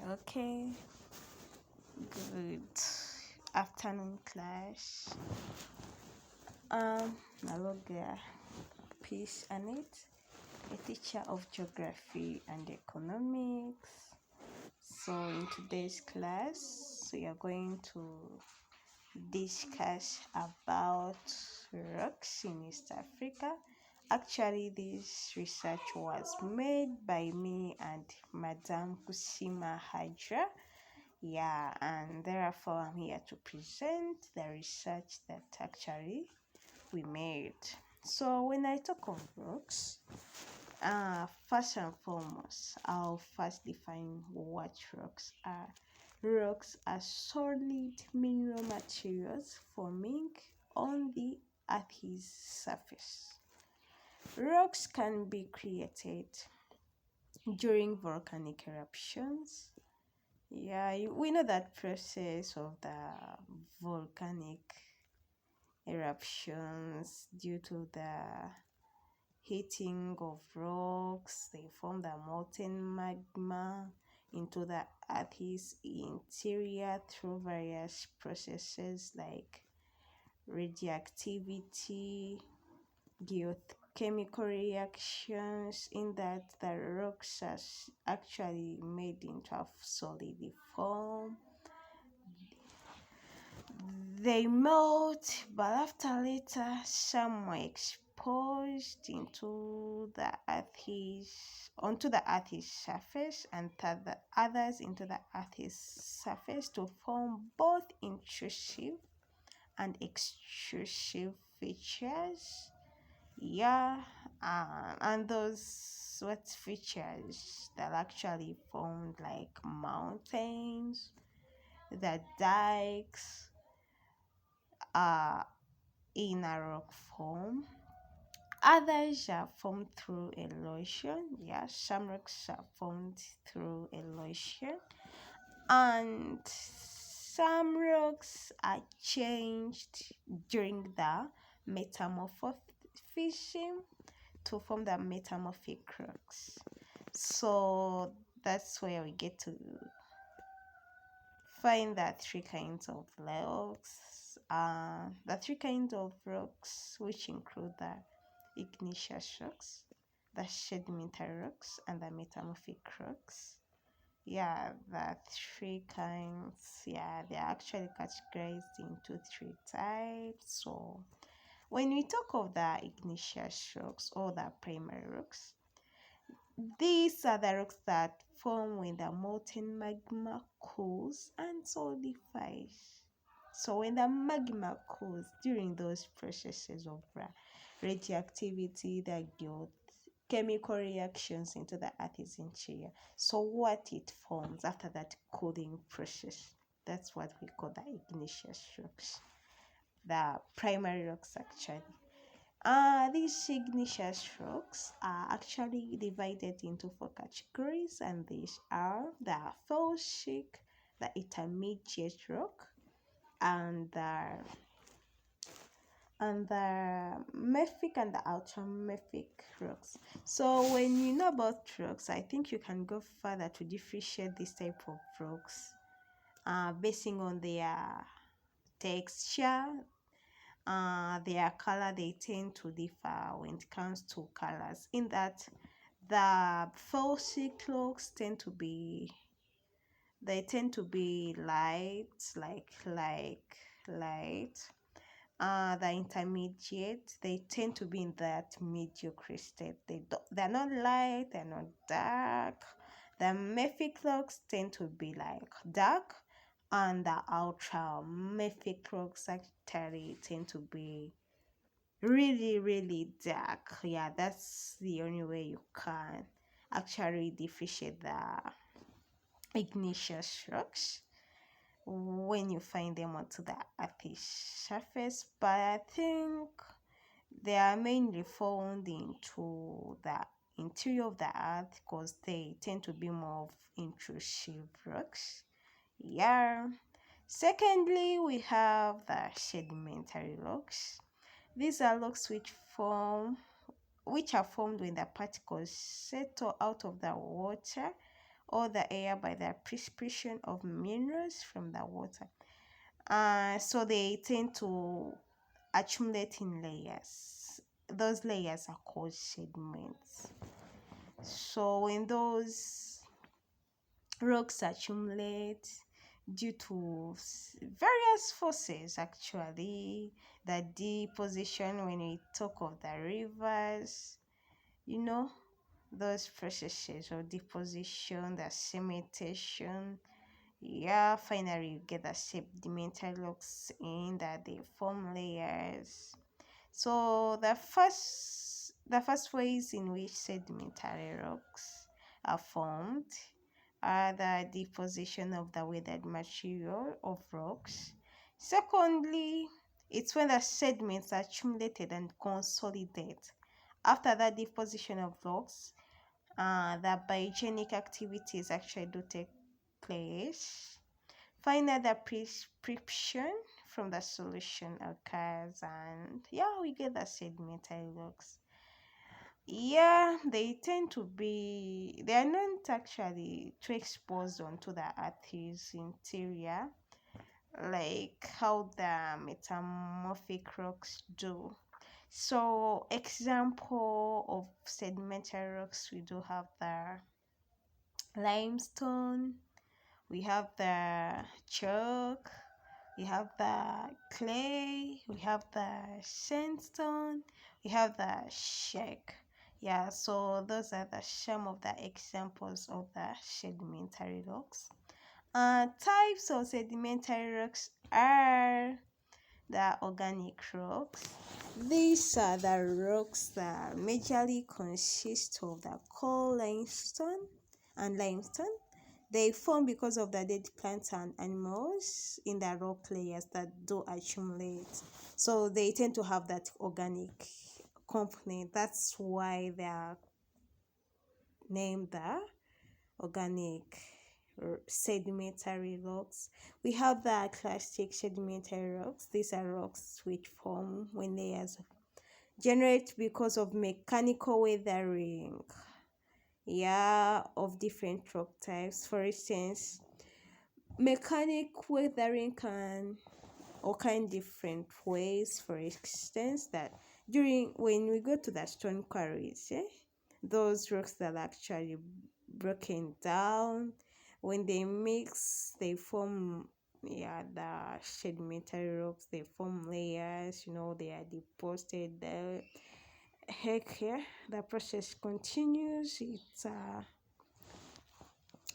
Okay, good afternoon, class. Naloga Peace Anit, a teacher of geography and economics. So, in today's class, we are going to discuss about rocks in East Africa. Actually, this research was made by me and Madam Kusima Hajra. Yeah, and therefore I'm here to present the research that actually we made. So when I talk of rocks, first and foremost, I'll first define what rocks are. Rocks are solid mineral materials forming on the Earth's surface. Rocks can be created during volcanic eruptions. Yeah, we know that process of the volcanic eruptions due to the heating of rocks. They form the molten magma into the Earth's interior through various processes like radioactivity, geochemical reactions, in that the rocks are actually made into a solid form. They melt, but after later, some were exposed onto the Earth's surface, and the others into the Earth's surface to form both intrusive and extrusive features. Yeah, and those what features that actually formed like mountains, the dikes, in a rock form. Others are formed through erosion. Yeah, some rocks are formed through erosion, and some rocks are changed during the metamorphism to form the metamorphic rocks. So that's where we get to find the three kinds of rocks. The three kinds of rocks, which include the igneous rocks, the sedimentary rocks, and the metamorphic rocks. Yeah, the three kinds, yeah, they're actually categorized into three types. So when we talk of the igneous rocks or the primary rocks, these are the rocks that form when the molten magma cools and solidifies. So when the magma cools during those processes of radioactivity, the chemical reactions into the Earth's interior. So what it forms after that cooling process, that's what we call the igneous rocks, the primary rocks actually. These igneous rocks are actually divided into four categories, and these are the felsic, the intermediate rock, and the mafic and the ultramafic rocks. So when you know about rocks, I think you can go further to differentiate this type of rocks, basing on their texture, their color. They tend to differ when it comes to colors, in that the felsic rocks tend to be light, light. The intermediate, they tend to be in that mediocre state. They're not light, they're not dark. The mafic rocks tend to be like dark, and the ultra mafic rocks actually tend to be really, really dark. Yeah, that's the only way you can actually differentiate the igneous rocks when you find them onto the Earth's surface. But I think they are mainly found into the interior of the earth because they tend to be more of intrusive rocks. Yeah. Secondly, we have the sedimentary rocks. These are rocks which are formed when the particles settle out of the water or the air by the precipitation of minerals from the water. So they tend to accumulate in layers. Those layers are called sediments. So when those rocks accumulate due to various forces, actually, the deposition, when we talk of the rivers, you know, those processes of deposition, the cementation, yeah, finally you get the sedimentary rocks in that they form layers. So the first ways in which sedimentary rocks are formed are the deposition of the weathered material of rocks. Secondly, it's when the sediments are accumulated and consolidate. After that deposition of rocks, the biogenic activities actually do take place. Finally, the prescription from the solution occurs, and yeah, we get the sedimentary rocks. Yeah, they are not actually too exposed onto the earth's interior, like how the metamorphic rocks do. So, example of sedimentary rocks, we do have the limestone, we have the chalk, we have the clay, we have the sandstone, we have the shake. Yeah, so those are some of the examples of the sedimentary rocks. Types of sedimentary rocks are the organic rocks. These are the rocks that majorly consist of the coal and limestone. They form because of the dead plants and animals in the rock layers that do accumulate. So they tend to have that organic component. That's why they are named the organic sedimentary rocks. We have the clastic sedimentary rocks. These are rocks which form when layers generate because of mechanical weathering, yeah, of different rock types. For instance, mechanic weathering can occur in different ways. For instance, that during when we go to the stone quarries, those rocks that are actually broken down, when they mix, they form, yeah, the sedimentary rocks. They form layers. They are deposited. The heck, yeah, the process continues. It's a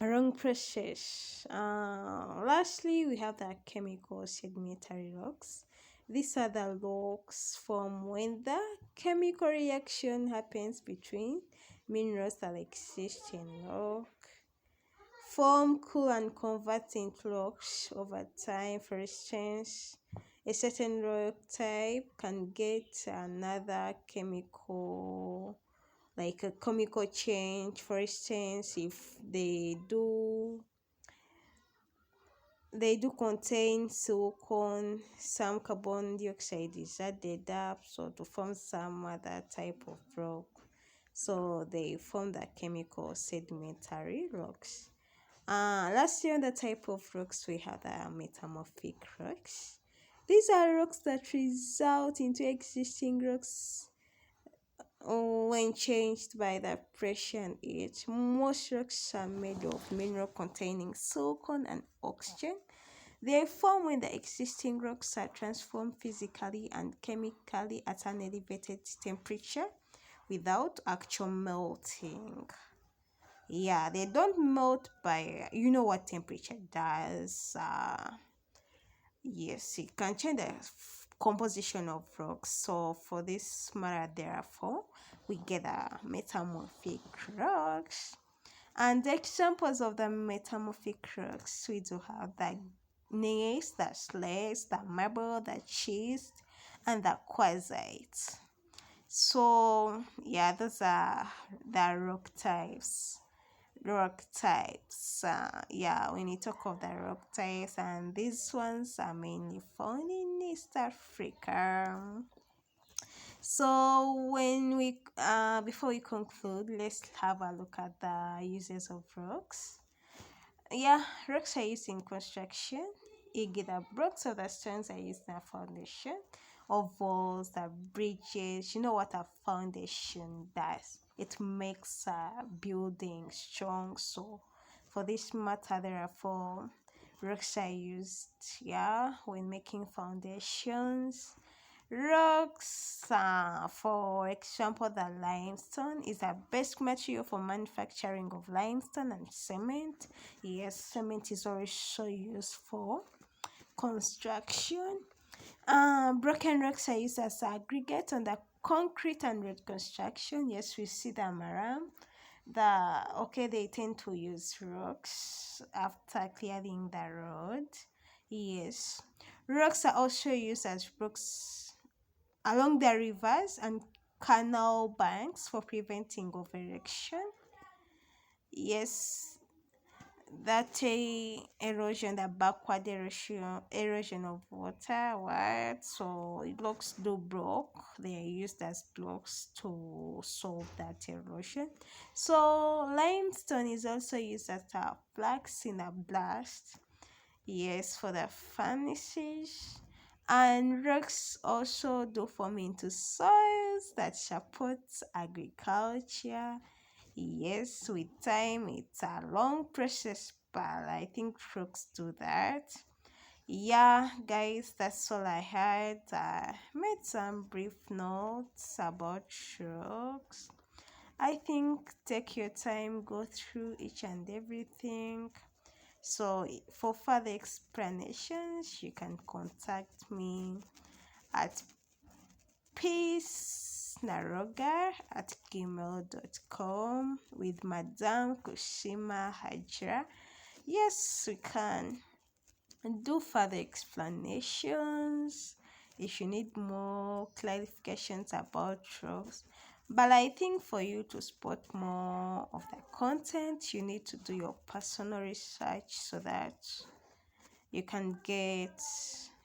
long process. Lastly, we have the chemical sedimentary rocks. These are the rocks formed when the chemical reaction happens between minerals that exist in rock, form, cool, and convert into rocks over time. For instance, a certain rock type can get another chemical, like a chemical change. For instance, if they do contain silicon, some carbon dioxide is added up so to form some other type of rock. So they form the chemical sedimentary rocks. Lastly, on the type of rocks, we have the metamorphic rocks. These are rocks that result into existing rocks when changed by the pressure and heat. Most rocks are made of mineral containing silicon and oxygen. They form when the existing rocks are transformed physically and chemically at an elevated temperature without actual melting. Yeah, they don't melt by, what temperature does. Yes, it can change the composition of rocks. So for this matter, therefore, we get the metamorphic rocks. And the examples of the metamorphic rocks, we do have the gneiss, the slates, the marble, the schist, and the quartzite. So yeah, those are the rock types. Yeah, when you talk of the rock types, and these ones are mainly found in East Africa. So before we conclude, let's have a look at the uses of rocks. Yeah, rocks are used in construction. Igida blocks of the stones are used in a foundation of walls, the bridges. You know what a foundation does? It makes a building strong. So, for this matter, there are four rocks are used. Yeah, when making foundations. Rocks, for example, the limestone is the best material for manufacturing of limestone and cement. Yes, cement is also used for construction. Broken rocks are used as aggregate on the concrete and road construction. Yes, we see them around. They tend to use rocks after clearing the road. Yes, rocks are also used as brooks along the rivers and canal banks for preventing overreaction. Yes, that erosion, the backward erosion of water, right? So blocks do block. They are used as blocks to solve that erosion. So limestone is also used as a flax in a blast. Yes, for the furnaces. And rocks also do form into soils that supports agriculture. Yes, with time it's a long process, but I think rocks do that. Yeah, guys, that's all I had. I made some brief notes about rocks. I think take your time, go through each and everything. So, for further explanations, you can contact me at peacenaroga@gmail.com with Madam Kushima Hajra. Yes, we can do further explanations if you need more clarifications about drugs. But I think for you to spot more of the content, you need to do your personal research so that you can get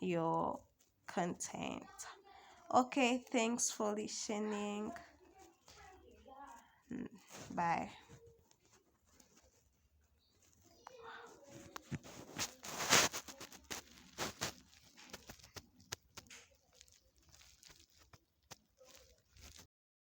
your content. Okay, thanks for listening. Bye.